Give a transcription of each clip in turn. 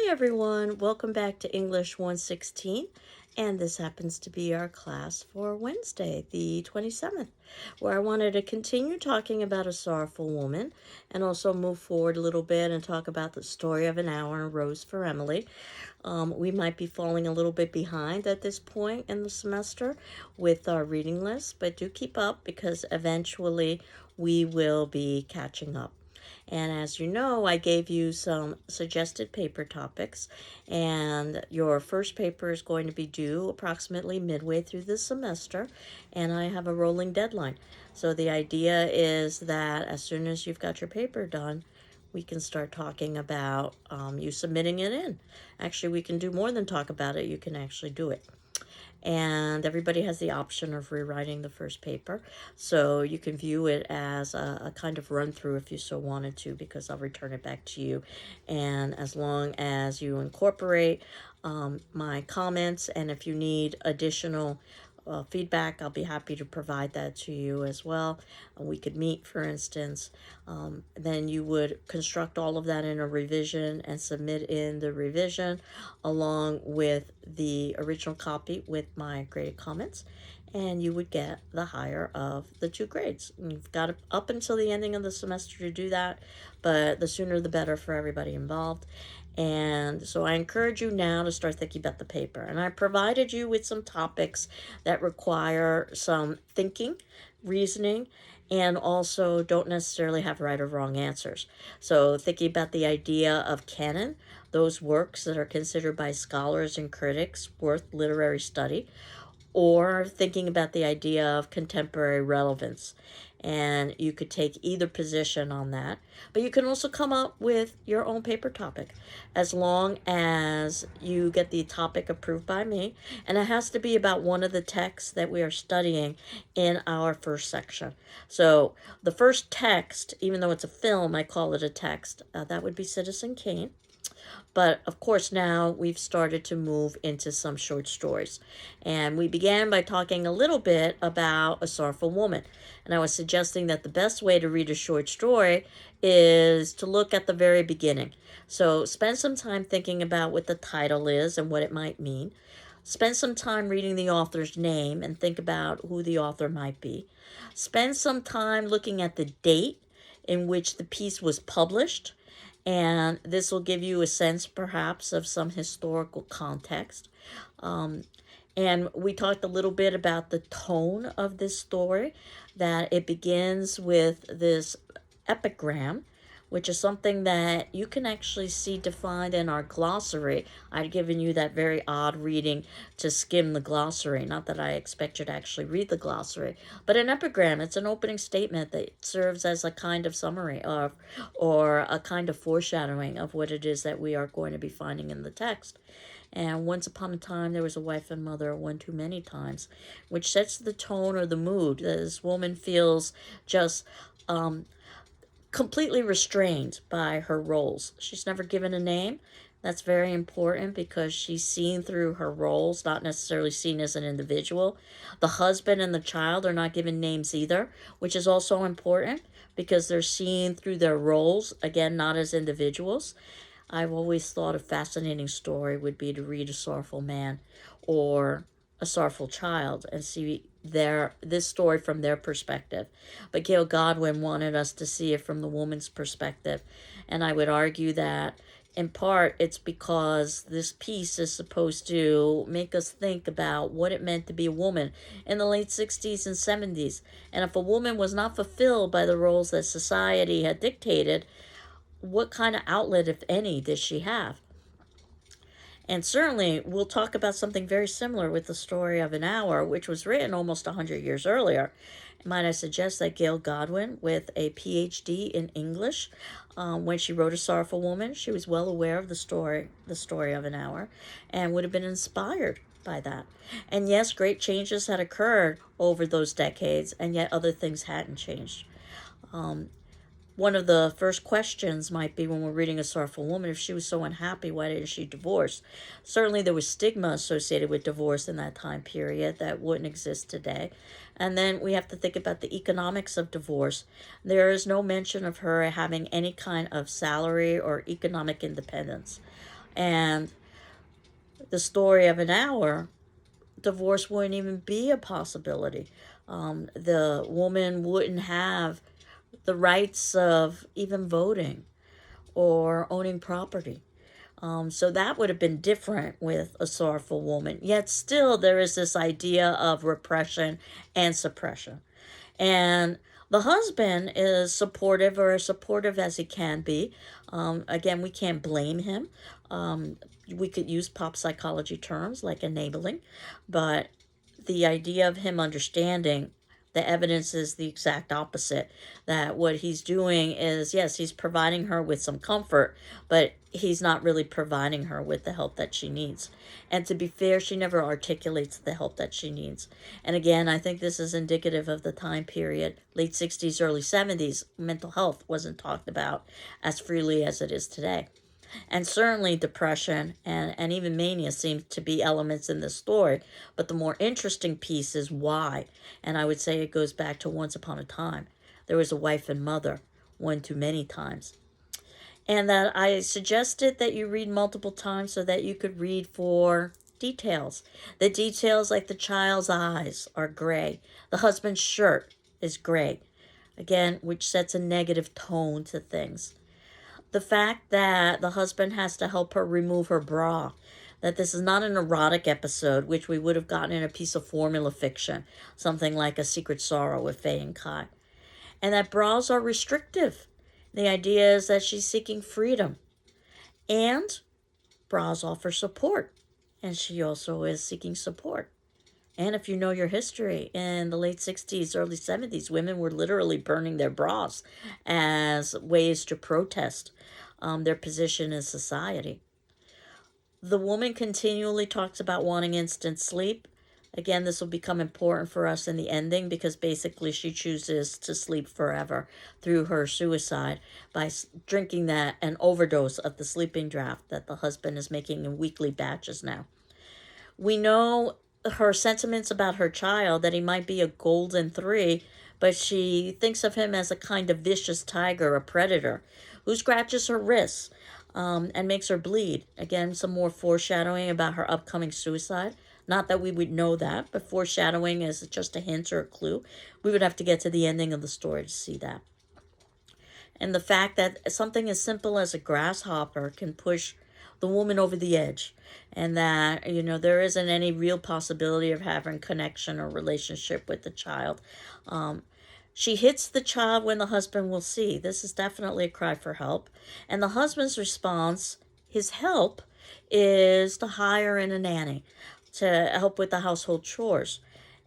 everyone, welcome back to English 116, and this happens to be our class for Wednesday, the 27th, where I wanted to continue talking about A Sorrowful Woman and also move forward a little bit and talk about the story of an hour and Rose for Emily. We might be falling a little bit behind at this point in the semester with our reading list, but do keep up because eventually we will be catching up. And as you know, I gave you some suggested paper topics, and your first paper is going to be due approximately midway through the semester, and I have a rolling deadline. So the idea is that as soon as you've got your paper done, we can start talking about you submitting it in. Actually, we can do more than talk about it. You can actually do it, and everybody has the option of rewriting the first paper, so you can view it as a kind of run through if you so wanted to, because I'll return it back to you. And as long as you incorporate my comments, and if you need additional feedback, I'll be happy to provide that to you as well. We could meet, for instance. Then you would construct all of that in a revision and submit in the revision along with the original copy with my graded comments, and you would get the higher of the two grades. And you've got up until the ending of the semester to do that, but the sooner the better for everybody involved. And so I encourage you now to start thinking about the paper. And I provided you with some topics that require some thinking, reasoning, and also don't necessarily have right or wrong answers. So thinking about the idea of canon, those works that are considered by scholars and critics worth literary study, or thinking about the idea of contemporary relevance. And you could take either position on that. But you can also come up with your own paper topic as long as you get the topic approved by me. And it has to be about one of the texts that we are studying in our first section. So the first text, even though it's a film, I call it a text, that would be Citizen Kane. But of course, now we've started to move into some short stories. And we began by talking a little bit about A Sorrowful Woman. And I was suggesting that the best way to read a short story is to look at the very beginning. So spend some time thinking about what the title is and what it might mean. Spend some time reading the author's name and think about who the author might be. Spend some time looking at the date in which the piece was published, and this will give you a sense perhaps of some historical context. And we talked a little bit about the tone of this story, that it begins with this epigram, which is something that you can actually see defined in our glossary. I've given you that very odd reading to skim the glossary. Not that I expect you to actually read the glossary, but an epigram, it's an opening statement that serves as a kind of summary of, or a kind of foreshadowing of what it is that we are going to be finding in the text. And once upon a time, there was a wife and mother, one too many times, which sets the tone or the mood that this woman feels just completely restrained by her roles. She's never given a name. That's very important because she's seen through her roles, not necessarily seen as an individual. The husband and the child are not given names either, which is also important because they're seen through their roles, again, not as individuals. I've always thought a fascinating story would be to read A Sorrowful Man or A Sorrowful Child and see this story from their perspective. But Gail Godwin wanted us to see it from the woman's perspective. And I would argue that in part it's because this piece is supposed to make us think about what it meant to be a woman in the late 60s and 70s. And if a woman was not fulfilled by the roles that society had dictated, what kind of outlet, if any, did she have? And certainly, we'll talk about something very similar with The Story of an Hour, which was written almost 100 years earlier. Might I suggest that Gail Godwin, with a PhD in English, when she wrote A Sorrowful Woman, she was well aware of the story of an Hour, and would have been inspired by that. And yes, great changes had occurred over those decades, and yet other things hadn't changed. One of the first questions might be, when we're reading A Sorrowful Woman, if she was so unhappy, why didn't she divorce? Certainly there was stigma associated with divorce in that time period that wouldn't exist today. And then we have to think about the economics of divorce. There is no mention of her having any kind of salary or economic independence. And the story of an hour, divorce wouldn't even be a possibility. The woman wouldn't have the rights of even voting or owning property. So that would have been different with a sorrowful woman. Yet still, there is this idea of repression and suppression. And the husband is supportive, or as supportive as he can be. Again, we can't blame him. We could use pop psychology terms like enabling, but the idea of him understanding the evidence is the exact opposite. That what he's doing is, yes, he's providing her with some comfort, but he's not really providing her with the help that she needs. And to be fair, she never articulates the help that she needs. And again, I think this is indicative of the time period, late 60s, early 70s. Mental health wasn't talked about as freely as it is today. And certainly depression and even mania seem to be elements in this story. But the more interesting piece is why. And I would say it goes back to once upon a time. There was a wife and mother, one too many times. And that I suggested that you read multiple times so that you could read for details. The details, like the child's eyes are gray. The husband's shirt is gray. Again, which sets a negative tone to things. The fact that the husband has to help her remove her bra, that this is not an erotic episode, which we would have gotten in a piece of formula fiction, something like A Secret Sorrow with Faye and Kai, and that bras are restrictive. The idea is that she's seeking freedom, and bras offer support, and she also is seeking support. And if you know your history, in the late 60s, early 70s, women were literally burning their bras as ways to protest their position in society. The woman continually talks about wanting instant sleep. Again, this will become important for us in the ending because basically she chooses to sleep forever through her suicide by drinking that an overdose of the sleeping draft that the husband is making in weekly batches now. We know her sentiments about her child, that he might be a golden three, but she thinks of him as a kind of vicious tiger, a predator, who scratches her wrists and makes her bleed. Again, some more foreshadowing about her upcoming suicide. Not that we would know that, but foreshadowing is just a hint or a clue. We would have to get to the ending of the story to see that. And the fact that something as simple as a grasshopper can push the woman over the edge, and that there isn't any real possibility of having connection or relationship with the child. She hits the child when the husband will see. This is definitely a cry for help. And the husband's response, his help, is to hire in a nanny to help with the household chores.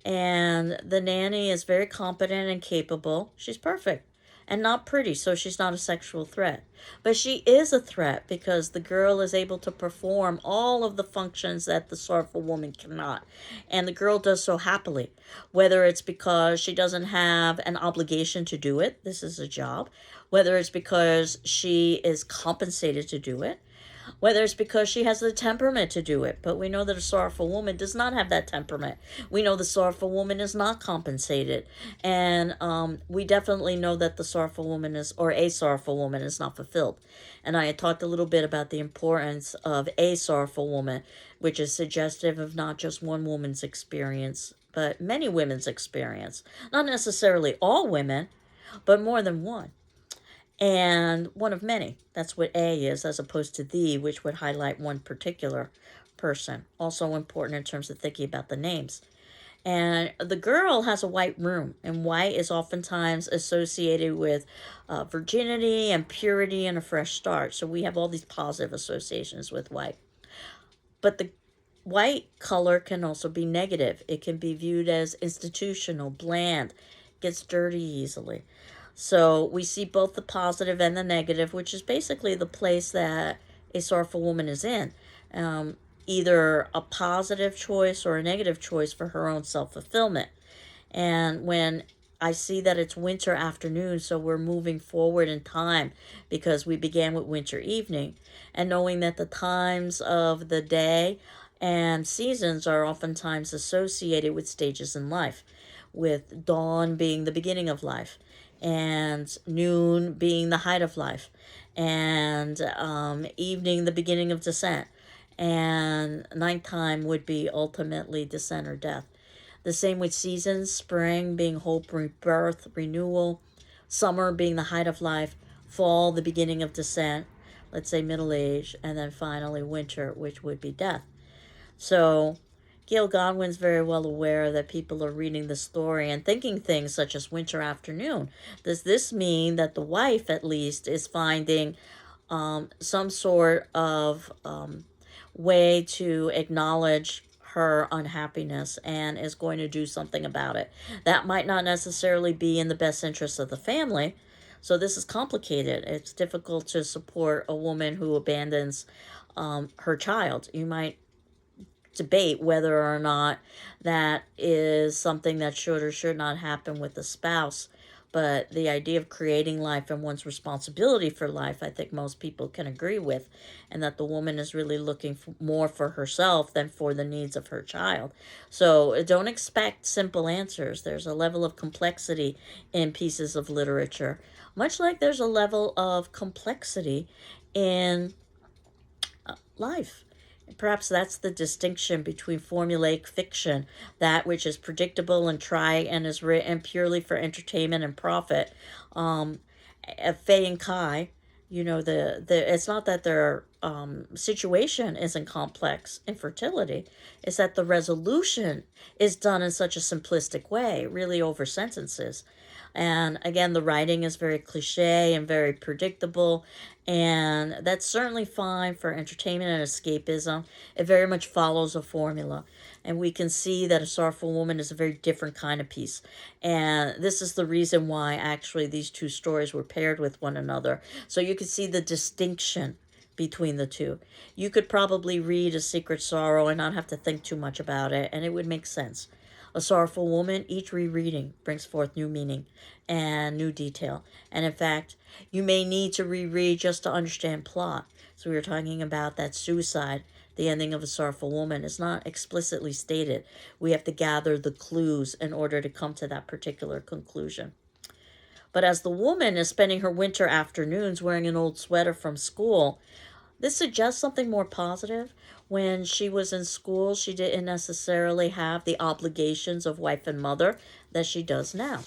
And the nanny is very competent and capable. She's perfect and not pretty, so she's not a sexual threat. But she is a threat because the girl is able to perform all of the functions that the sorrowful woman cannot. And the girl does so happily, whether it's because she doesn't have an obligation to do it, this is a job, whether it's because she is compensated to do it, whether it's because she has the temperament to do it. But we know that a sorrowful woman does not have that temperament. We know the sorrowful woman is not compensated. And we definitely know that the sorrowful woman is, or a sorrowful woman is not fulfilled. And I had talked a little bit about the importance of a sorrowful woman, which is suggestive of not just one woman's experience, but many women's experience. Not necessarily all women, but more than one. And one of many. That's what A is, as opposed to the, which would highlight one particular person. Also important in terms of thinking about the names. And the girl has a white room, and white is oftentimes associated with virginity and purity and a fresh start. So we have all these positive associations with white. But the white color can also be negative. It can be viewed as institutional, bland, gets dirty easily. So we see both the positive and the negative, which is basically the place that a sorrowful woman is in. Either a positive choice or a negative choice for her own self-fulfillment. And when I see that it's winter afternoon, so we're moving forward in time because we began with winter evening, and knowing that the times of the day and seasons are oftentimes associated with stages in life, with dawn being the beginning of life and noon being the height of life, and evening, the beginning of descent, and nighttime would be ultimately descent or death. The same with seasons: spring being hope, rebirth, renewal, summer being the height of life, fall, the beginning of descent, let's say middle age, and then finally winter, which would be death. So Gail Godwin's very well aware that people are reading the story and thinking things such as winter afternoon. Does this mean that the wife, at least, is finding some sort of way to acknowledge her unhappiness and is going to do something about it? That might not necessarily be in the best interest of the family. So this is complicated. It's difficult to support a woman who abandons her child. You might debate whether or not that is something that should or should not happen with the spouse. But the idea of creating life and one's responsibility for life, I think most people can agree with, and that the woman is really looking for more for herself than for the needs of her child. So don't expect simple answers. There's a level of complexity in pieces of literature, much like there's a level of complexity in life. Perhaps that's the distinction between formulaic fiction, that which is predictable and trite and is written purely for entertainment and profit. Um, Faye and Kai, the it's not that their situation isn't complex in fertility, it's that the resolution is done in such a simplistic way, really over sentences. And again, the writing is very cliche and very predictable, and that's certainly fine for entertainment and escapism. It very much follows a formula, and we can see that A Sorrowful Woman is a very different kind of piece. And this is the reason why actually these two stories were paired with one another. So you can see the distinction between the two. You could probably read A Secret Sorrow and not have to think too much about it, and it would make sense. A Sorrowful Woman, each rereading brings forth new meaning and new detail. And in fact, you may need to reread just to understand plot. So we were talking about that suicide. The ending of A Sorrowful Woman is not explicitly stated. We have to gather the clues in order to come to that particular conclusion. But as the woman is spending her winter afternoons wearing an old sweater from school, this suggests something more positive. When she was in school, she didn't necessarily have the obligations of wife and mother that she does now.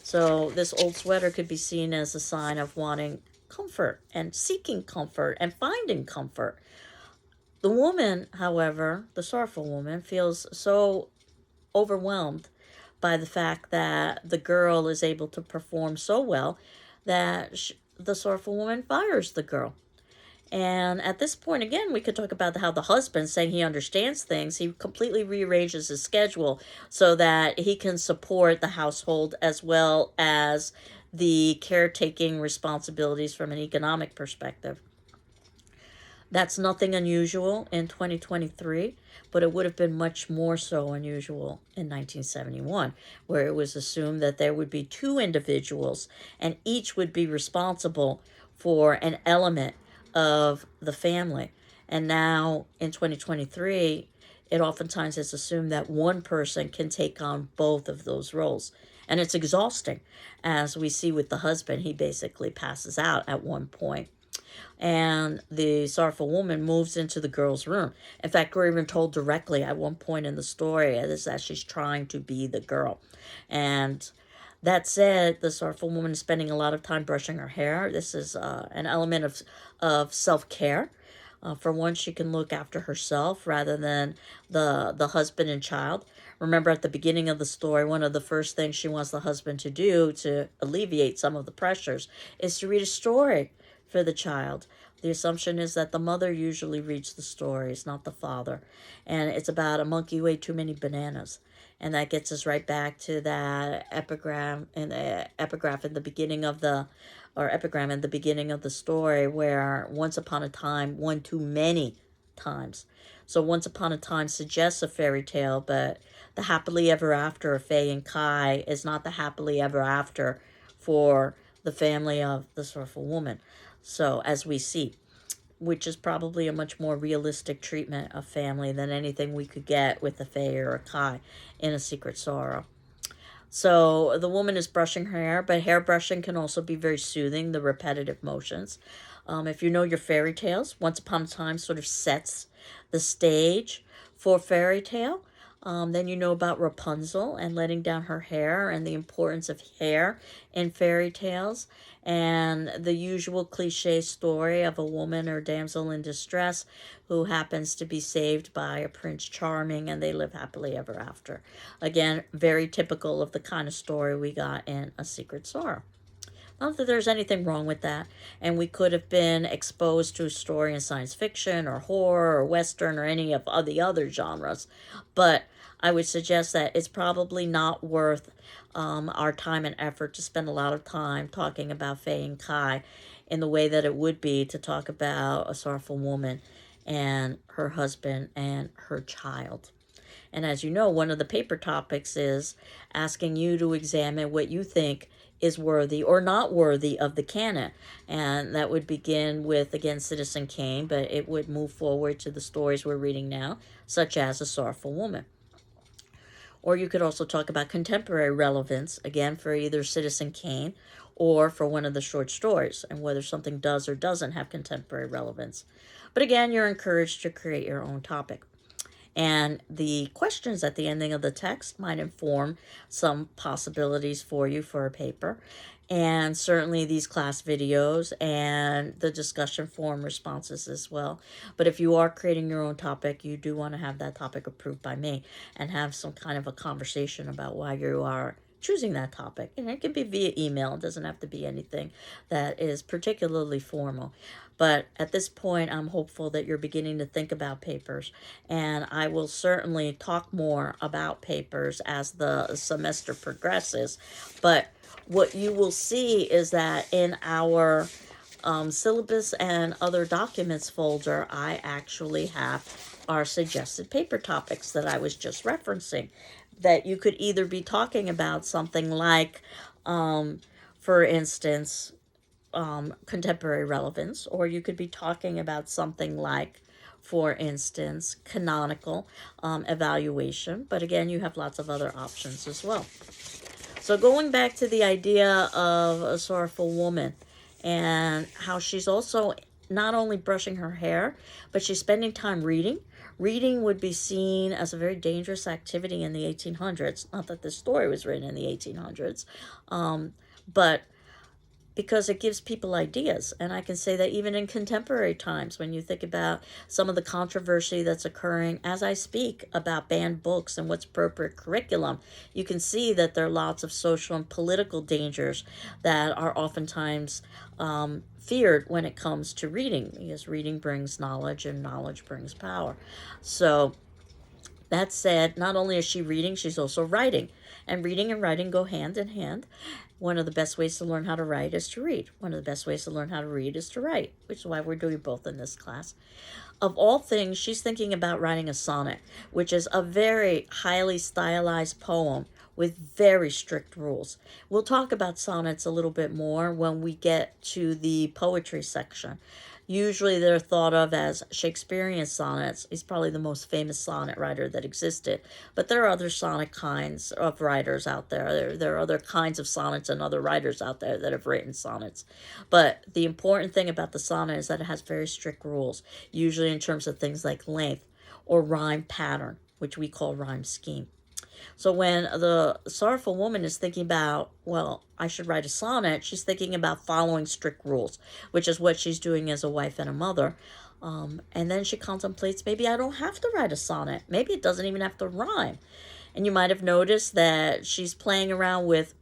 So this old sweater could be seen as a sign of wanting comfort and seeking comfort and finding comfort. The woman, however, the sorrowful woman, feels so overwhelmed by the fact that the girl is able to perform so well that the sorrowful woman fires the girl. And at this point, again, we could talk about how the husband, saying he understands things, he completely rearranges his schedule so that he can support the household as well as the caretaking responsibilities from an economic perspective. That's nothing unusual in 2023, but it would have been much more so unusual in 1971, where it was assumed that there would be two individuals and each would be responsible for an element of the family. And now in 2023, it oftentimes is assumed that one person can take on both of those roles. And it's exhausting. As we see with the husband, he basically passes out at one point. And the sorrowful woman moves into the girl's room. In fact, we're even told directly at one point in the story is that she's trying to be the girl. And that said, the sorrowful woman is spending a lot of time brushing her hair. This is an element of self-care. For one, she can look after herself rather than the husband and child. Remember, at the beginning of the story, one of the first things she wants the husband to do to alleviate some of the pressures is to read a story for the child. The assumption is that the mother usually reads the stories, not the father. And it's about a monkey who ate too many bananas. And that gets us right back to that epigram in the beginning of the, or epigram in the beginning of the story, where once upon a time, one too many times. So once upon a time suggests a fairy tale, but the happily ever after of Faye and Kai is not the happily ever after for the family of the sorrowful woman. So as we see, which is probably a much more realistic treatment of family than anything we could get with a Faye or a Kai in A Secret Sorrow. So the woman is brushing her hair, but hair brushing can also be very soothing, the repetitive motions. If you know your fairy tales, Once Upon a Time sort of sets the stage for fairy tale. Then you know about Rapunzel and letting down her hair and the importance of hair in fairy tales, and the usual cliche story of a woman or damsel in distress who happens to be saved by a Prince Charming and they live happily ever after. Again, very typical of the kind of story we got in A Secret Sorrow. Not that there's anything wrong with that, and we could have been exposed to a story in science fiction or horror or western or any of the other genres, but I would suggest that it's probably not worth our time and effort to spend a lot of time talking about Faye and Kai in the way that it would be to talk about A Sorrowful Woman and her husband and her child. And as you know, one of the paper topics is asking you to examine what you think is worthy or not worthy of the canon. And that would begin with, again, Citizen Kane, but it would move forward to the stories we're reading now, such as A Sorrowful Woman. Or you could also talk about contemporary relevance, again, for either Citizen Kane or for one of the short stories, and whether something does or doesn't have contemporary relevance. But again, you're encouraged to create your own topic. And the questions at the ending of the text might inform some possibilities for you for a paper. And certainly these class videos and the discussion forum responses as well. But if you are creating your own topic, you do want to have that topic approved by me and have some kind of a conversation about why you are choosing that topic. And it can be via email. It doesn't have to be anything that is particularly formal. But at this point, I'm hopeful that you're beginning to think about papers. And I will certainly talk more about papers as the semester progresses. But what you will see is that in our syllabus and other documents folder, I actually have our suggested paper topics that I was just referencing, that you could either be talking about something like, for instance, contemporary relevance, or you could be talking about something like, for instance, canonical evaluation. But again, you have lots of other options as well. So going back to the idea of A Sorrowful Woman and how she's also not only brushing her hair, but she's spending time reading. Reading would be seen as a very dangerous activity in the 1800s. Not that this story was written in the 1800s, but because it gives people ideas. And I can say that even in contemporary times, when you think about some of the controversy that's occurring as I speak about banned books and what's appropriate curriculum, you can see that there are lots of social and political dangers that are oftentimes feared when it comes to reading, because reading brings knowledge and knowledge brings power. So that said, not only is she reading, she's also writing. And reading and writing go hand in hand. One of the best ways to learn how to write is to read. One of the best ways to learn how to read is to write, which is why we're doing both in this class. Of all things, she's thinking about writing a sonnet, which is a very highly stylized poem with very strict rules. We'll talk about sonnets a little bit more when we get to the poetry section. Usually they're thought of as Shakespearean sonnets. He's probably the most famous sonnet writer that existed. But there are other sonnet kinds of writers out there. There are other kinds of sonnets and other writers out there that have written sonnets. But the important thing about the sonnet is that it has very strict rules, usually in terms of things like length or rhyme pattern, which we call rhyme scheme. So when the Sorrowful Woman is thinking about, well, I should write a sonnet, she's thinking about following strict rules, which is what she's doing as a wife and a mother. And then she contemplates, maybe I don't have to write a sonnet. Maybe it doesn't even have to rhyme. And you might have noticed that she's playing around with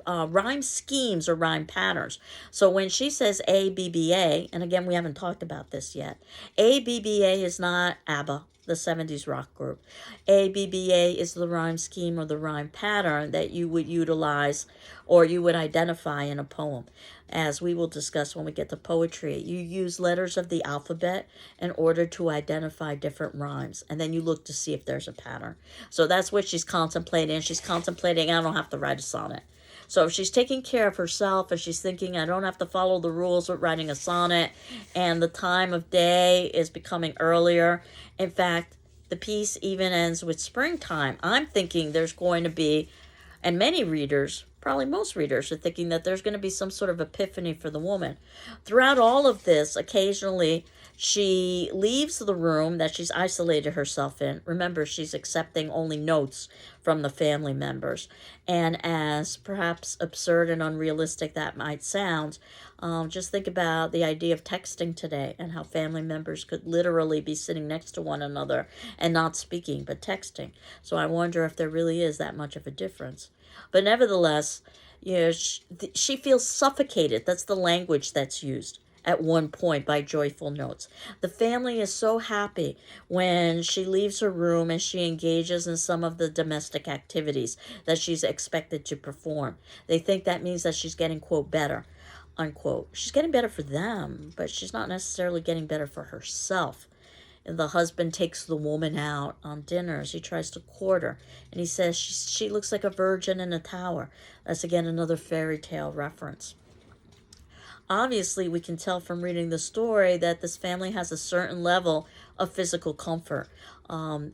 rhyme schemes or rhyme patterns. So when she says ABBA, and again, we haven't talked about this yet, ABBA is not ABBA, the 70s rock group. ABBA is the rhyme scheme or the rhyme pattern that you would utilize or you would identify in a poem. As we will discuss when we get to poetry, you use letters of the alphabet in order to identify different rhymes, and then you look to see if there's a pattern. So that's what she's contemplating. She's contemplating, I don't have to write a sonnet. So if she's taking care of herself and she's thinking, I don't have to follow the rules with writing a sonnet, and the time of day is becoming earlier. In fact, the piece even ends with springtime. I'm thinking there's going to be, and many readers probably most readers are thinking that there's going to be some sort of epiphany for the woman. Throughout all of this, occasionally she leaves the room that she's isolated herself in. Remember, she's accepting only notes from the family members. And as perhaps absurd and unrealistic that might sound, just think about the idea of texting today and how family members could literally be sitting next to one another and not speaking but texting. So I wonder if there really is that much of a difference. But nevertheless, she feels suffocated. That's the language that's used at one point by Joyful Notes. The family is so happy when she leaves her room and she engages in some of the domestic activities that she's expected to perform. They think that means that she's getting, quote, better, unquote. She's getting better for them, but she's not necessarily getting better for herself. And the husband takes the woman out on dinners. He tries to court her, and he says she looks like a virgin in a tower. That's again another fairy tale reference. Obviously, we can tell from reading the story that this family has a certain level of physical comfort.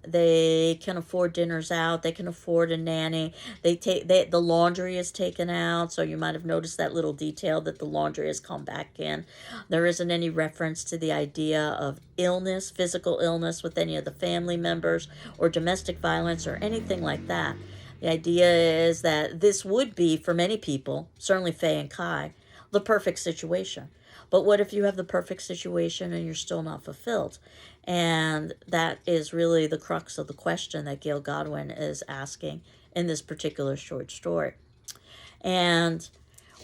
They can afford dinners out. They can afford a nanny. The laundry is taken out, so you might have noticed that little detail that the laundry has come back in. There isn't any reference to the idea of illness, physical illness with any of the family members, or domestic violence or anything like that. The idea is that this would be, for many people, certainly Faye and Kai, the perfect situation. But what if you have the perfect situation and you're still not fulfilled? And that is really the crux of the question that Gail Godwin is asking in this particular short story. And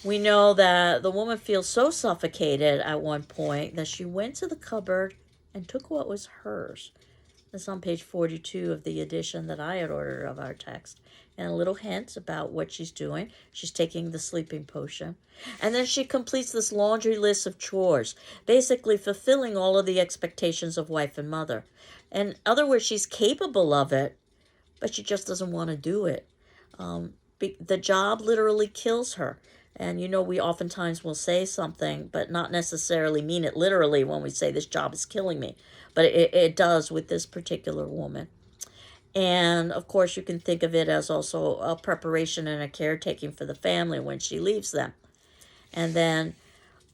we know that the woman feels so suffocated at one point that she went to the cupboard and took what was hers. That's on page 42 of the edition that I had ordered of our text. And a little hint about what she's doing. She's taking the sleeping potion. And then she completes this laundry list of chores, basically fulfilling all of the expectations of wife and mother. In other words, she's capable of it, but she just doesn't want to do it. The job literally kills her. And we oftentimes will say something, but not necessarily mean it literally when we say this job is killing me. But it does with this particular woman. And of course, you can think of it as also a preparation and a caretaking for the family when she leaves them. And then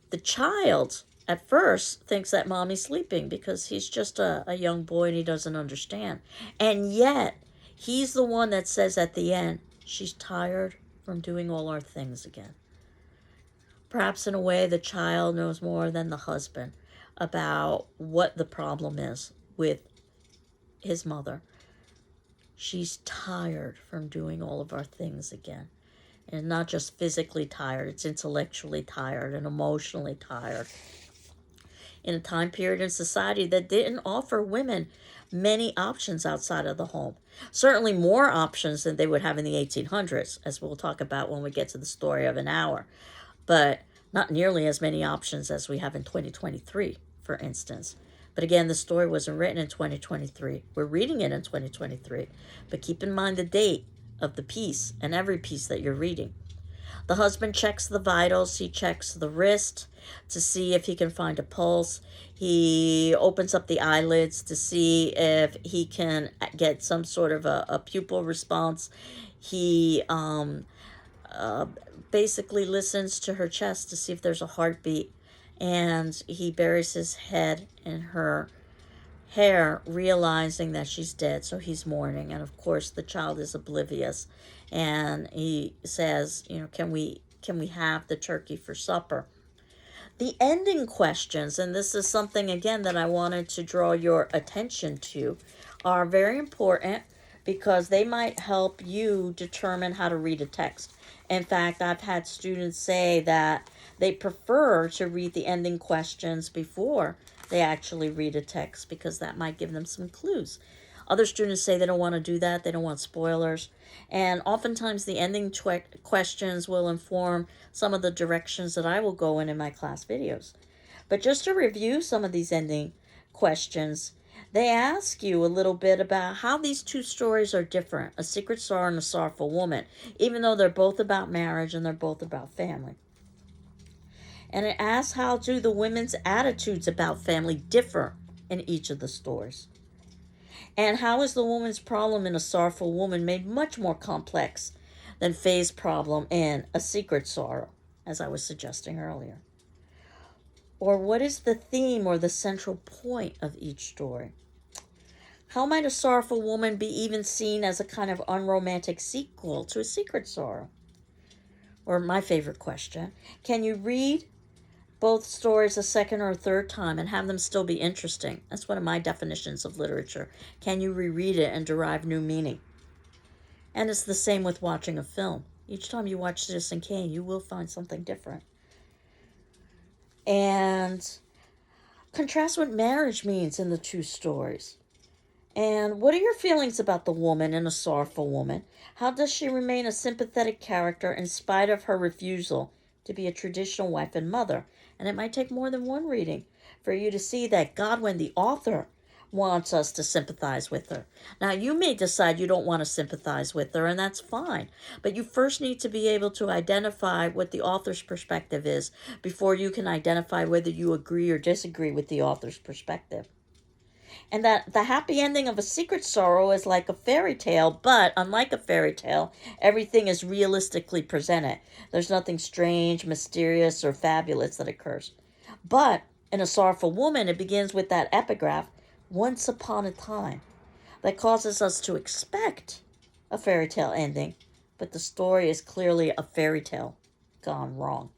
the child at first thinks that mommy's sleeping because he's just a young boy and he doesn't understand. And yet, he's the one that says at the end, she's tired from doing all our things again. Perhaps in a way, the child knows more than the husband about what the problem is with his mother. She's tired from doing all of our things again. And not just physically tired, it's intellectually tired and emotionally tired. In a time period in society that didn't offer women many options outside of the home. Certainly more options than they would have in the 1800s, as we'll talk about when we get to the story of an hour. But not nearly as many options as we have in 2023, for instance. But again, the story wasn't written in 2023. We're reading it in 2023. But keep in mind the date of the piece and every piece that you're reading. The husband checks the vitals. He checks the wrist to see if he can find a pulse. He opens up the eyelids to see if he can get some sort of a pupil response. He basically listens to her chest to see if there's a heartbeat. And he buries his head in her hair, realizing that she's dead, so he's mourning. And of course, the child is oblivious. And he says, can we have the turkey for supper? The ending questions, and this is something, again, that I wanted to draw your attention to, are very important because they might help you determine how to read a text. In fact, I've had students say that they prefer to read the ending questions before they actually read a text because that might give them some clues. Other students say they don't want to do that. They don't want spoilers. And oftentimes the ending questions will inform some of the directions that I will go in my class videos. But just to review some of these ending questions, they ask you a little bit about how these two stories are different, A Secret Sorrow and A Sorrowful Woman, even though they're both about marriage and they're both about family. And it asks how do the women's attitudes about family differ in each of the stories. And how is the woman's problem in A Sorrowful Woman made much more complex than Faye's problem in A Secret Sorrow, as I was suggesting earlier? Or what is the theme or the central point of each story? How might A Sorrowful Woman be even seen as a kind of unromantic sequel to A Secret Sorrow? Or my favorite question, can you read both stories a second or a third time and have them still be interesting? That's one of my definitions of literature. Can you reread it and derive new meaning? And it's the same with watching a film. Each time you watch Citizen Kane, you will find something different. And contrast what marriage means in the two stories. And what are your feelings about the woman in A Sorrowful Woman? How does she remain a sympathetic character in spite of her refusal to be a traditional wife and mother? And it might take more than one reading for you to see that Godwin, the author, wants us to sympathize with her. Now, you may decide you don't want to sympathize with her, and that's fine. But you first need to be able to identify what the author's perspective is before you can identify whether you agree or disagree with the author's perspective. And that the happy ending of A Secret Sorrow is like a fairy tale, but unlike a fairy tale, everything is realistically presented. There's nothing strange, mysterious, or fabulous that occurs. But in A Sorrowful Woman, it begins with that epigraph, once upon a time, that causes us to expect a fairy tale ending, but the story is clearly a fairy tale gone wrong.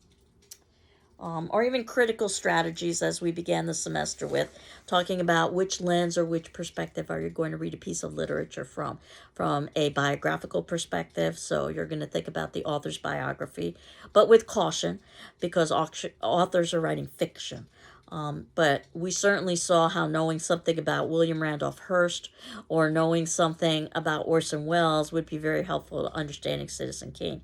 Or even critical strategies, as we began the semester with, talking about which lens or which perspective are you going to read a piece of literature from. From a biographical perspective, so you're going to think about the author's biography, but with caution, because authors are writing fiction. But we certainly saw how knowing something about William Randolph Hearst or knowing something about Orson Welles would be very helpful to understanding Citizen Kane.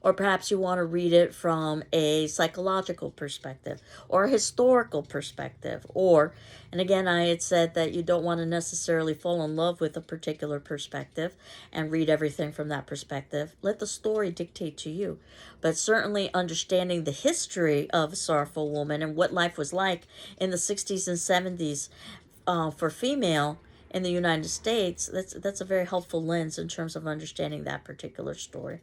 Or perhaps you want to read it from a psychological perspective or a historical perspective. Or, and again, I had said that you don't want to necessarily fall in love with a particular perspective and read everything from that perspective. Let the story dictate to you. But certainly understanding the history of A Sorrowful Woman and what life was like in the 60s and 70s for female in the United States, that's a very helpful lens in terms of understanding that particular story.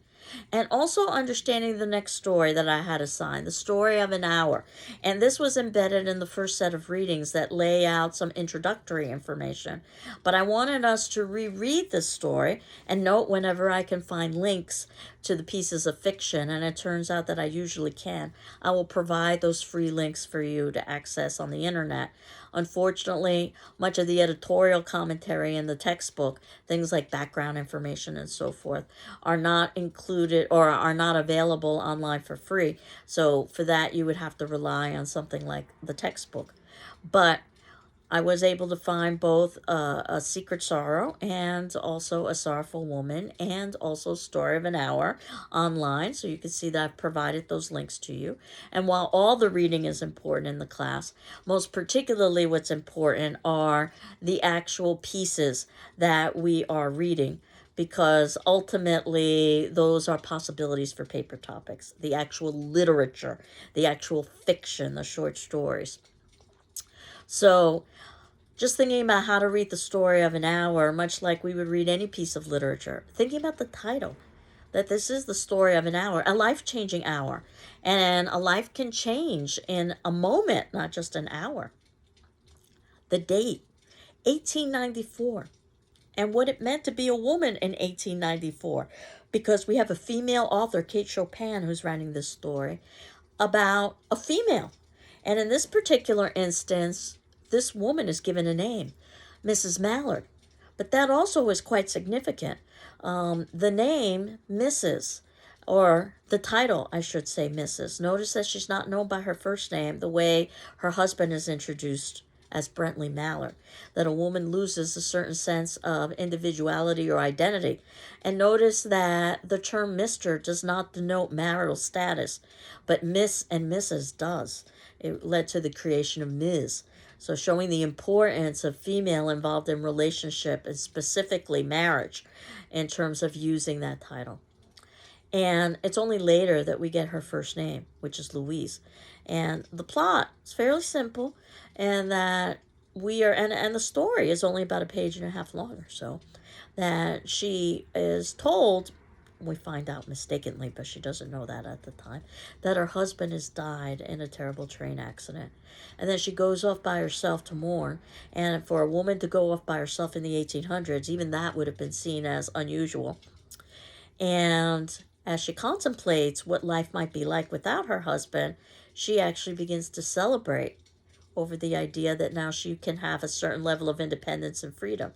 And also understanding the next story that I had assigned, The Story of an Hour. And this was embedded in the first set of readings that lay out some introductory information. But I wanted us to reread this story and note whenever I can find links to the pieces of fiction, and it turns out that I usually can. I will provide those free links for you to access on the internet. Unfortunately, much of the editorial commentary in the textbook, things like background information and so forth, are not included or are not available online for free. So for that, you would have to rely on something like the textbook. But I was able to find both A Secret Sorrow and also A Sorrowful Woman and also Story of an Hour online. So you can see that I've provided those links to you. And while all the reading is important in the class, most particularly what's important are the actual pieces that we are reading, because ultimately those are possibilities for paper topics, the actual literature, the actual fiction, the short stories. So just thinking about how to read The Story of an Hour, much like we would read any piece of literature, thinking about the title, that this is the story of an hour, a life-changing hour. And a life can change in a moment, not just an hour. The date, 1894, and what it meant to be a woman in 1894, because we have a female author, Kate Chopin, who's writing this story about a female. And in this particular instance, this woman is given a name, Mrs. Mallard. But that also is quite significant. The name, Mrs., or the title, I should say, Mrs. Notice that she's not known by her first name the way her husband is introduced as Brentley Mallard, that a woman loses a certain sense of individuality or identity. And notice that the term Mr. does not denote marital status, but Miss and Mrs. does. It led to the creation of Ms. So showing the importance of female involved in relationship and specifically marriage in terms of using that title. And it's only later that we get her first name, which is Louise. And the plot is fairly simple, and that and the story is only about a page and a half long or so, that she is told we find out mistakenly, but she doesn't know that at the time, that her husband has died in a terrible train accident. And then she goes off by herself to mourn. And for a woman to go off by herself in the 1800s, even that would have been seen as unusual. And as she contemplates what life might be like without her husband, she actually begins to celebrate over the idea that now she can have a certain level of independence and freedom.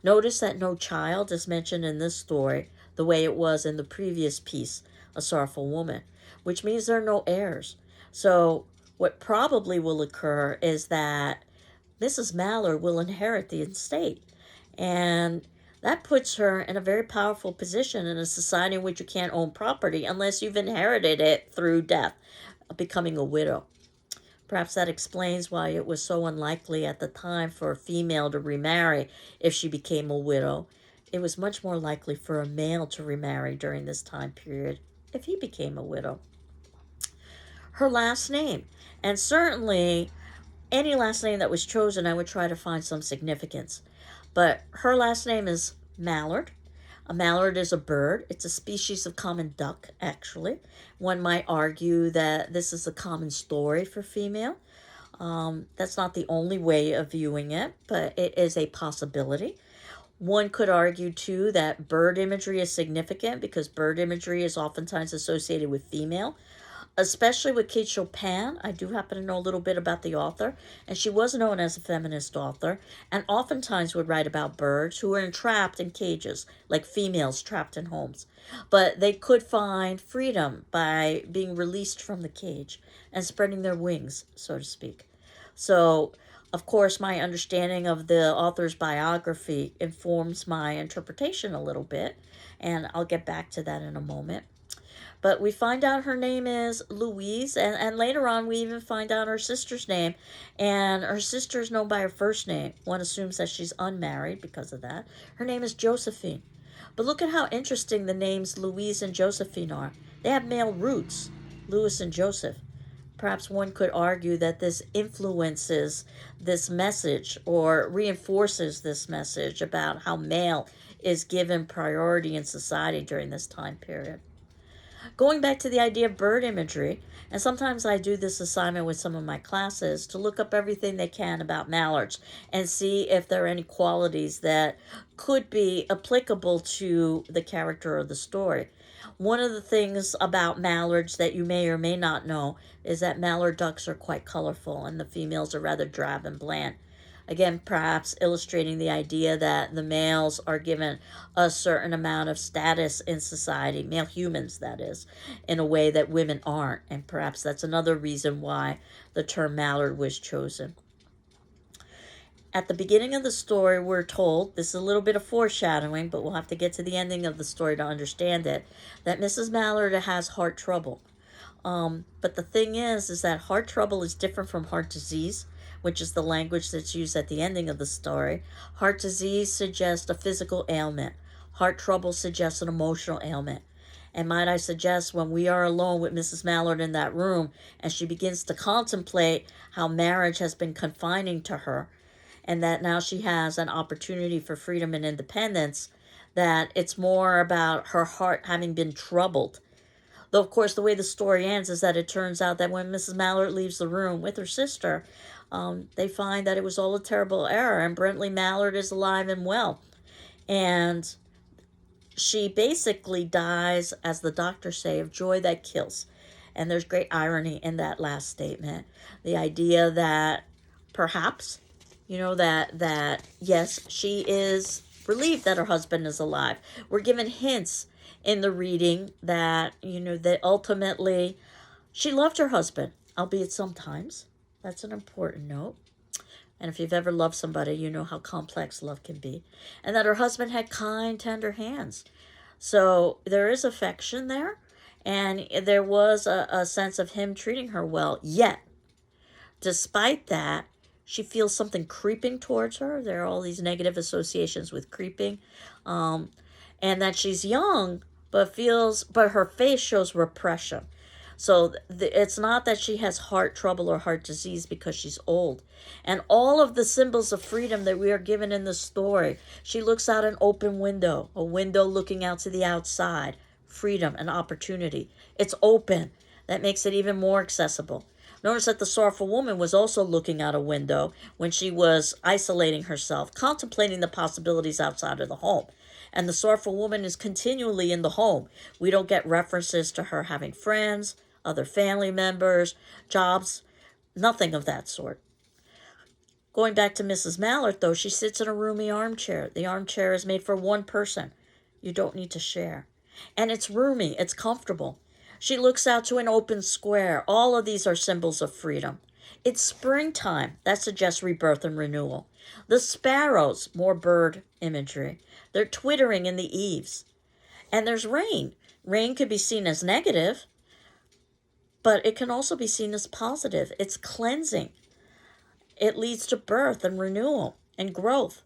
Notice that no child is mentioned in this story the way it was in the previous piece, A Sorrowful Woman, which means there are no heirs. So what probably will occur is that Mrs. Mallard will inherit the estate. And that puts her in a very powerful position in a society in which you can't own property unless you've inherited it through death, becoming a widow. Perhaps that explains why it was so unlikely at the time for a female to remarry if she became a widow. It was much more likely for a male to remarry during this time period if he became a widow. Her last name, and certainly any last name that was chosen, I would try to find some significance. But her last name is Mallard. A mallard is a bird. It's a species of common duck, actually. One might argue that this is a common story for female. That's not the only way of viewing it, but it is a possibility. One could argue, too, that bird imagery is significant because bird imagery is oftentimes associated with female, especially with Kate Chopin. I do happen to know a little bit about the author, and she was known as a feminist author, and oftentimes would write about birds who were entrapped in cages, like females trapped in homes. But they could find freedom by being released from the cage and spreading their wings, so to speak. So, of course, my understanding of the author's biography informs my interpretation a little bit, and I'll get back to that in a moment. But we find out her name is Louise, and later on we even find out her sister's name. And her sister is known by her first name. One assumes that she's unmarried because of that. Her name is Josephine. But look at how interesting the names Louise and Josephine are. They have male roots, Louis and Joseph. Perhaps one could argue that this influences this message or reinforces this message about how male is given priority in society during this time period. Going back to the idea of bird imagery, and sometimes I do this assignment with some of my classes to look up everything they can about mallards and see if there are any qualities that could be applicable to the character of the story. One of the things about mallards that you may or may not know is that mallard ducks are quite colorful and the females are rather drab and bland. Again, perhaps illustrating the idea that the males are given a certain amount of status in society, male humans, that is, in a way that women aren't. And perhaps that's another reason why the term mallard was chosen. At the beginning of the story, we're told, this is a little bit of foreshadowing, but we'll have to get to the ending of the story to understand it, that Mrs. Mallard has heart trouble. But the thing is that heart trouble is different from heart disease, which is the language that's used at the ending of the story. Heart disease suggests a physical ailment. Heart trouble suggests an emotional ailment. And might I suggest, when we are alone with Mrs. Mallard in that room and she begins to contemplate how marriage has been confining to her and that now she has an opportunity for freedom and independence, that it's more about her heart having been troubled. Though, of course, the way the story ends is that it turns out that when Mrs. Mallard leaves the room with her sister, they find that it was all a terrible error, and Brentley Mallard is alive and well. And she basically dies, as the doctors say, of joy that kills. And there's great irony in that last statement. The idea that perhaps, that yes, she is relieved that her husband is alive. We're given hints in the reading that, that ultimately she loved her husband, albeit sometimes. That's an important note. And if you've ever loved somebody, you know how complex love can be. And that her husband had kind, tender hands. So there is affection there. And there was a sense of him treating her well. Yet, despite that, she feels something creeping towards her. There are all these negative associations with creeping. And that she's young, but her face shows repression. So it's not that she has heart trouble or heart disease because she's old. And all of the symbols of freedom that we are given in the story, she looks out an open window, a window looking out to the outside, freedom and opportunity. It's open. That makes it even more accessible. Notice that the sorrowful woman was also looking out a window when she was isolating herself, contemplating the possibilities outside of the home. And the sorrowful woman is continually in the home. We don't get references to her having friends, other family members, jobs, nothing of that sort. Going back to Mrs. Mallard, though, she sits in a roomy armchair. The armchair is made for one person. You don't need to share. And it's roomy, it's comfortable. She looks out to an open square. All of these are symbols of freedom. It's springtime. That suggests rebirth and renewal. The sparrows, more bird imagery. They're twittering in the eaves. And there's rain. Rain could be seen as negative, but it can also be seen as positive. It's cleansing. It leads to birth and renewal and growth,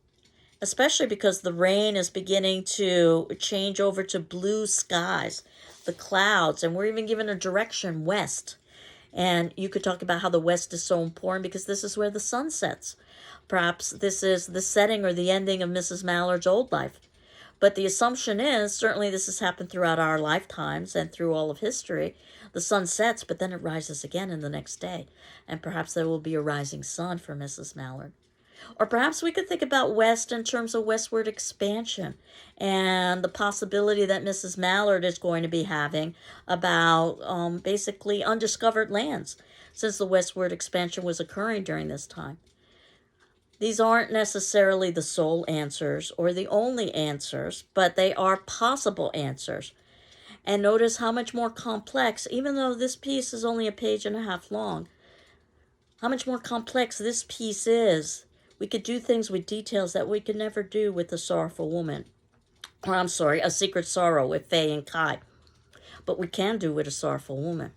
especially because the rain is beginning to change over to blue skies, the clouds, and we're even given a direction west. And you could talk about how the west is so important because this is where the sun sets. Perhaps this is the setting or the ending of Mrs. Mallard's old life. But the assumption is, certainly this has happened throughout our lifetimes and through all of history, the sun sets, but then it rises again in the next day. And perhaps there will be a rising sun for Mrs. Mallard. Or perhaps we could think about west in terms of westward expansion and the possibility that Mrs. Mallard is going to be having about basically undiscovered lands, since the westward expansion was occurring during this time. These aren't necessarily the sole answers or the only answers, but they are possible answers. And notice how much more complex, even though this piece is only a page and a half long, how much more complex this piece is. We could do things with details that we could never do with The Sorrowful Woman. Or I'm sorry, A Secret Sorrow with Faye and Kai. But we can do with A Sorrowful Woman.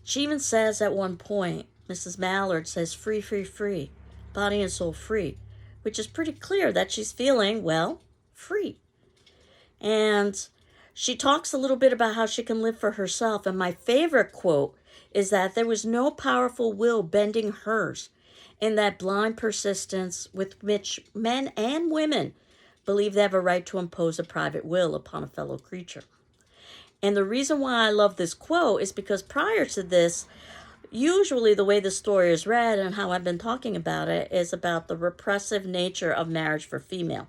She even says at one point, Mrs. Mallard says, free, free, free, body and soul free, which is pretty clear that she's feeling, well, free. And she talks a little bit about how she can live for herself. And my favorite quote is that there was no powerful will bending hers in that blind persistence with which men and women believe they have a right to impose a private will upon a fellow creature. And the reason why I love this quote is because prior to this, usually the way the story is read and how I've been talking about it is about the repressive nature of marriage for female.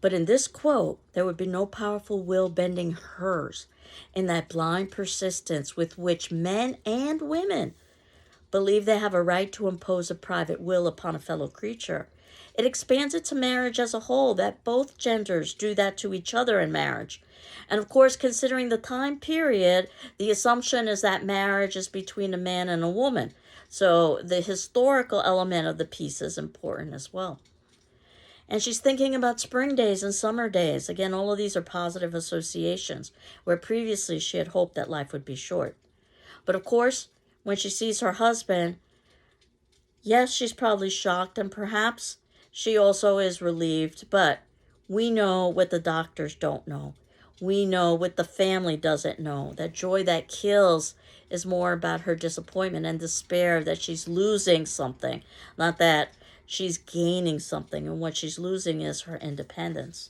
But in this quote, there would be no powerful will bending hers in that blind persistence with which men and women believe they have a right to impose a private will upon a fellow creature. It expands it to marriage as a whole, that both genders do that to each other in marriage. And of course, considering the time period, the assumption is that marriage is between a man and a woman. So the historical element of the piece is important as well. And she's thinking about spring days and summer days. Again, all of these are positive associations, where previously she had hoped that life would be short. But of course, when she sees her husband, yes, she's probably shocked, and perhaps she also is relieved, but we know what the doctors don't know. We know what the family doesn't know. That joy that kills is more about her disappointment and despair that she's losing something, not that she's gaining something, and what she's losing is her independence.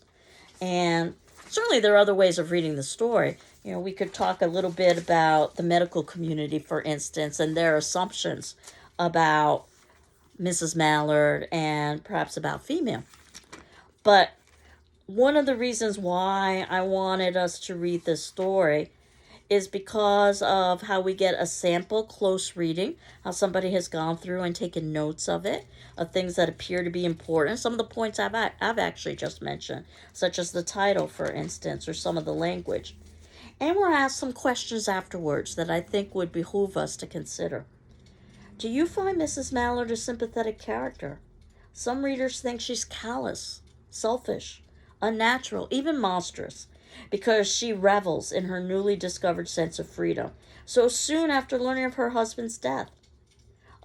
And certainly there are other ways of reading the story. You know, we could talk a little bit about the medical community, for instance, and their assumptions about Mrs. Mallard and perhaps about female. But one of the reasons why I wanted us to read this story is because of how we get a sample close reading, how somebody has gone through and taken notes of it, of things that appear to be important. Some of the points I've actually just mentioned, such as the title, for instance, or some of the language. And we're asked some questions afterwards that I think would behoove us to consider. Do you find Mrs. Mallard a sympathetic character? Some readers think she's callous, selfish, unnatural, even monstrous, because she revels in her newly discovered sense of freedom so soon after learning of her husband's death.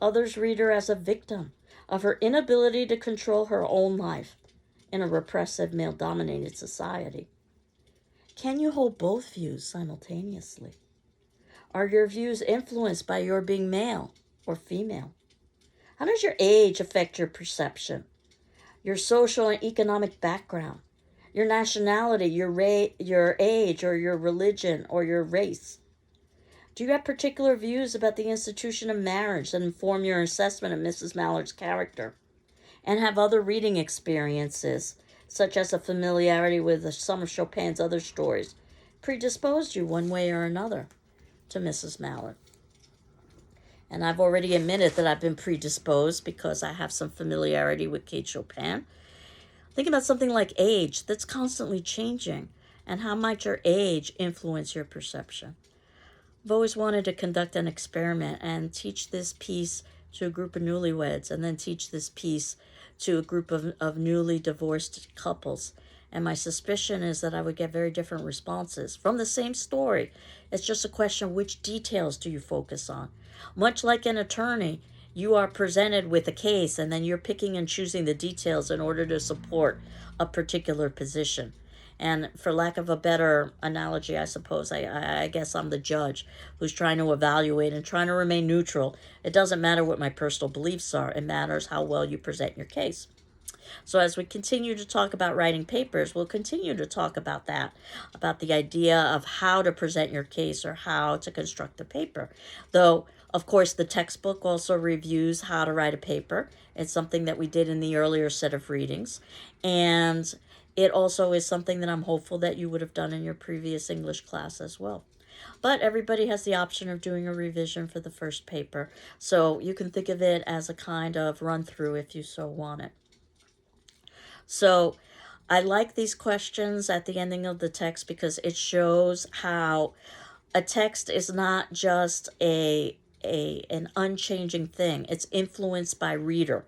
Others read her as a victim of her inability to control her own life in a repressive, male-dominated society. Can you hold both views simultaneously? Are your views influenced by your being male or female? How does your age affect your perception, your social and economic background, your nationality, your age, or your religion, or your race? Do you have particular views about the institution of marriage that inform your assessment of Mrs. Mallard's character? And have other reading experiences, such as a familiarity with some of Chopin's other stories, predisposed you one way or another to Mrs. Mallard? And I've already admitted that I've been predisposed because I have some familiarity with Kate Chopin. Think about something like age that's constantly changing, and how might your age influence your perception? I've always wanted to conduct an experiment and teach this piece to a group of newlyweds, and then teach this piece to a group of newly divorced couples. And my suspicion is that I would get very different responses from the same story. It's just a question of which details do you focus on. Much like an attorney, you are presented with a case, and then you're picking and choosing the details in order to support a particular position. And for lack of a better analogy, I suppose, I guess I'm the judge who's trying to evaluate and trying to remain neutral. It doesn't matter what my personal beliefs are. It matters how well you present your case. So as we continue to talk about writing papers, we'll continue to talk about that, about the idea of how to present your case or how to construct a paper. Though, of course, the textbook also reviews how to write a paper. It's something that we did in the earlier set of readings. And it also is something that I'm hopeful that you would have done in your previous English class as well. But everybody has the option of doing a revision for the first paper. So you can think of it as a kind of run through if you so want it. So I like these questions at the ending of the text because it shows how a text is not just an unchanging thing. It's influenced by reader.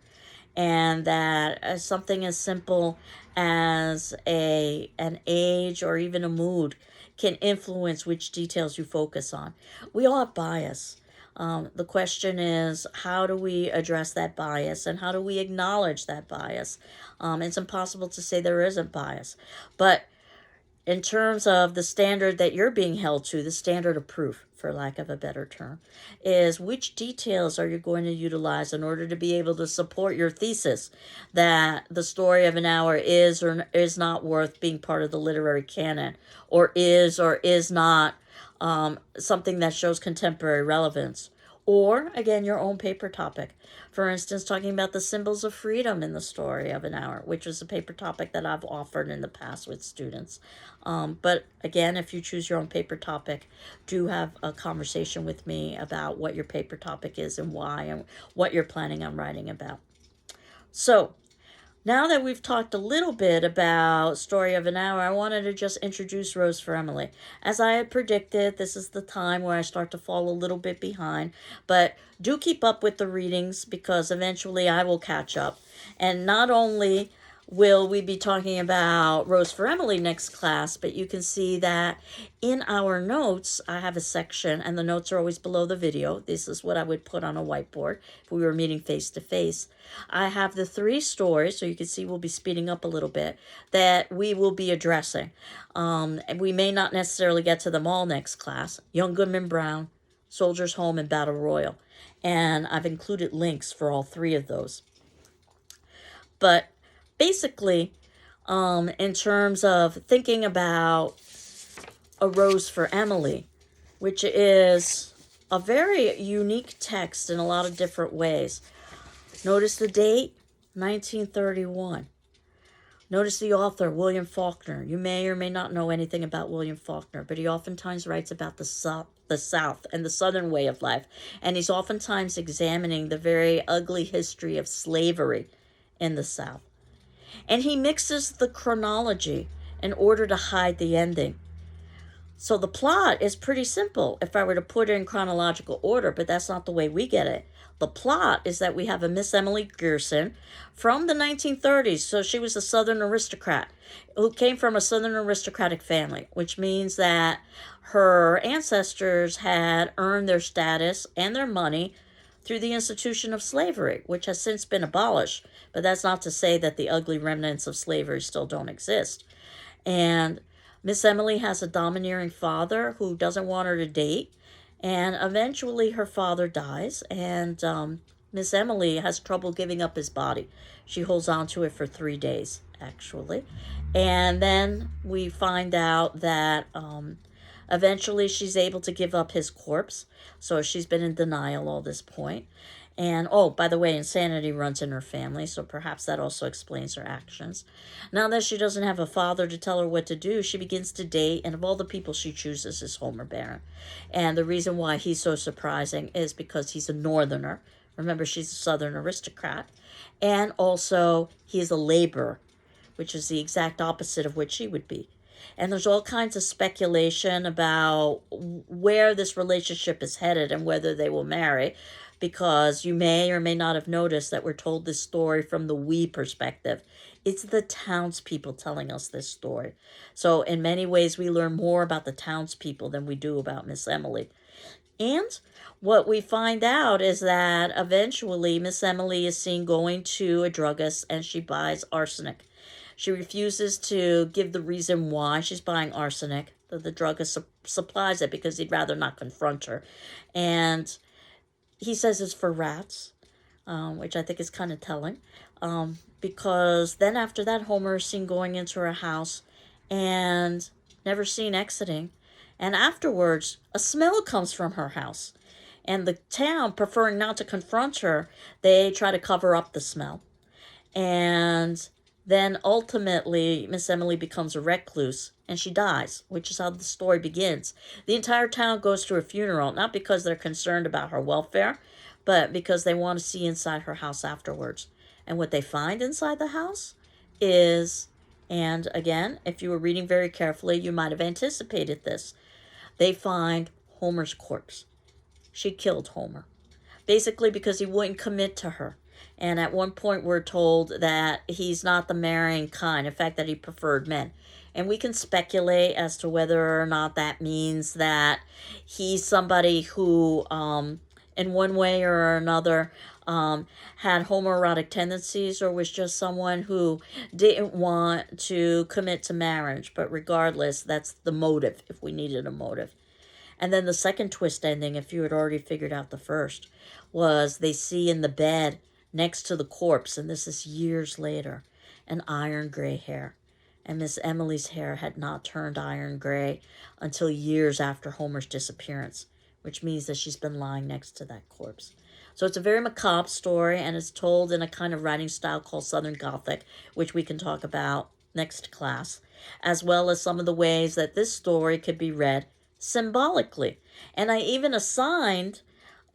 And that something as simple as an age or even a mood can influence which details you focus on. We all have bias. The question is, how do we address that bias, and how do we acknowledge that bias? It's impossible to say there isn't bias. But in terms of the standard that you're being held to, the standard of proof, for lack of a better term, is which details are you going to utilize in order to be able to support your thesis that the story of an hour is or is not worth being part of the literary canon, or is not something that shows contemporary relevance. Or, again, your own paper topic. For instance, talking about the symbols of freedom in the story of an hour, which is a paper topic that I've offered in the past with students. But again, if you choose your own paper topic, do have a conversation with me about what your paper topic is and why, and what you're planning on writing about. So, now that we've talked a little bit about Story of an Hour, I wanted to just introduce Rose for Emily. As I had predicted, this is the time where I start to fall a little bit behind, but do keep up with the readings because eventually I will catch up. And not only will we be talking about Rose for Emily next class, but you can see that in our notes, I have a section, and the notes are always below the video. This is what I would put on a whiteboard if we were meeting face to face. I have the 3 stories, so you can see we'll be speeding up a little bit, that we will be addressing. And we may not necessarily get to them all next class. Young Goodman Brown, Soldier's Home, and Battle Royal. And I've included links for all 3 of those. But basically, in terms of thinking about A Rose for Emily, which is a very unique text in a lot of different ways. Notice the date, 1931. Notice the author, William Faulkner. You may or may not know anything about William Faulkner, but he oftentimes writes about the South and the Southern way of life. And he's oftentimes examining the very ugly history of slavery in the South. And he mixes the chronology in order to hide the ending. So the plot is pretty simple if I were to put it in chronological order, but that's not the way we get it. The plot is that we have a Miss Emily Gerson from the 1930s. So she was a Southern aristocrat who came from a Southern aristocratic family, which means that her ancestors had earned their status and their money through the institution of slavery, which has since been abolished. But that's not to say that the ugly remnants of slavery still don't exist. And Miss Emily has a domineering father who doesn't want her to date. And eventually her father dies. And Miss Emily has trouble giving up his body. She holds on to it for 3 days, actually. And then we find out that eventually she's able to give up his corpse. So she's been in denial all this point. And oh, by the way, insanity runs in her family, so perhaps that also explains her actions. Now that she doesn't have a father to tell her what to do, she begins to date, and of all the people she chooses is Homer Barron. And the reason why he's so surprising is because he's a northerner. Remember, she's a southern aristocrat. And also, he is a laborer, which is the exact opposite of what she would be. And there's all kinds of speculation about where this relationship is headed and whether they will marry, because you may or may not have noticed that we're told this story from the we perspective. It's the townspeople telling us this story. So in many ways, we learn more about the townspeople than we do about Miss Emily. And what we find out is that eventually Miss Emily is seen going to a druggist and she buys arsenic. She refuses to give the reason why she's buying arsenic. The druggist supplies it because he'd rather not confront her. And he says it's for rats, which I think is kind of telling. Because then after that, Homer is seen going into her house and never seen exiting. And afterwards, a smell comes from her house. And the town, preferring not to confront her, they try to cover up the smell. And then ultimately, Miss Emily becomes a recluse and she dies, which is how the story begins. The entire town goes to her funeral, not because they're concerned about her welfare, but because they want to see inside her house afterwards. And what they find inside the house is, and again, if you were reading very carefully, you might have anticipated this. They find Homer's corpse. She killed Homer, basically because he wouldn't commit to her. And at one point, we're told that he's not the marrying kind. In fact, that he preferred men. And we can speculate as to whether or not that means that he's somebody who, in one way or another, had homoerotic tendencies, or was just someone who didn't want to commit to marriage. But regardless, that's the motive, if we needed a motive. And then the second twist ending, if you had already figured out the first, was they see in the bed next to the corpse, and this is years later, an iron gray hair. And Miss Emily's hair had not turned iron gray until years after Homer's disappearance, which means that she's been lying next to that corpse. So it's a very macabre story, and it's told in a kind of writing style called Southern Gothic, which we can talk about next class, as well as some of the ways that this story could be read symbolically. And I even assigned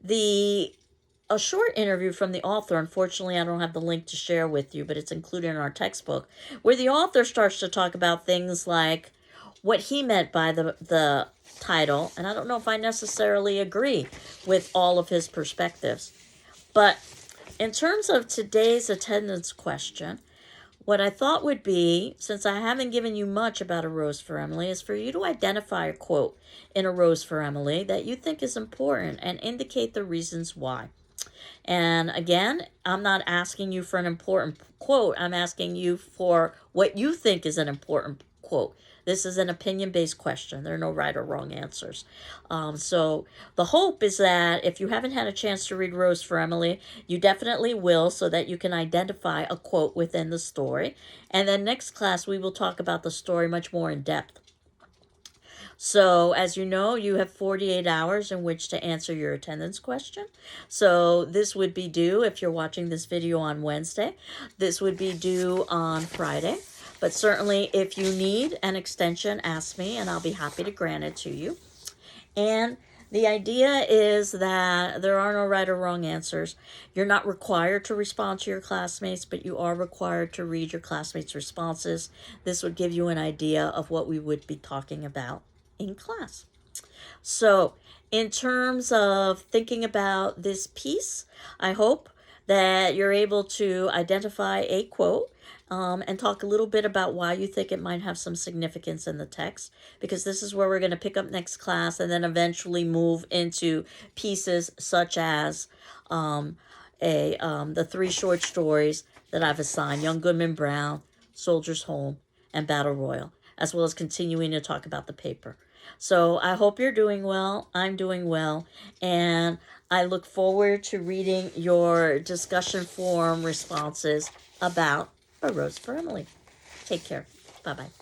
a short interview from the author. Unfortunately, I don't have the link to share with you, but it's included in our textbook, where the author starts to talk about things like what he meant by the title. And I don't know if I necessarily agree with all of his perspectives. But in terms of today's attendance question, what I thought would be, since I haven't given you much about A Rose for Emily, is for you to identify a quote in A Rose for Emily that you think is important and indicate the reasons why. And again, I'm not asking you for an important quote. I'm asking you for what you think is an important quote. This is an opinion-based question. There are no right or wrong answers. So the hope is that if you haven't had a chance to read Rose for Emily, you definitely will, so that you can identify a quote within the story. And then next class, we will talk about the story much more in depth. So, as you know, you have 48 hours in which to answer your attendance question. So, this would be due, if you're watching this video on Wednesday, this would be due on Friday. But certainly, if you need an extension, ask me, and I'll be happy to grant it to you. And the idea is that there are no right or wrong answers. You're not required to respond to your classmates, but you are required to read your classmates' responses. This would give you an idea of what we would be talking about in class. So, in terms of thinking about this piece, I hope that you're able to identify a quote and talk a little bit about why you think it might have some significance in the text, because this is where we're going to pick up next class and then eventually move into pieces such as the 3 short stories that I've assigned: Young Goodman Brown, Soldier's Home, and Battle Royal, as well as continuing to talk about the paper. So I hope you're doing well. I'm doing well. And I look forward to reading your discussion forum responses about A Rose for Emily. Take care. Bye bye.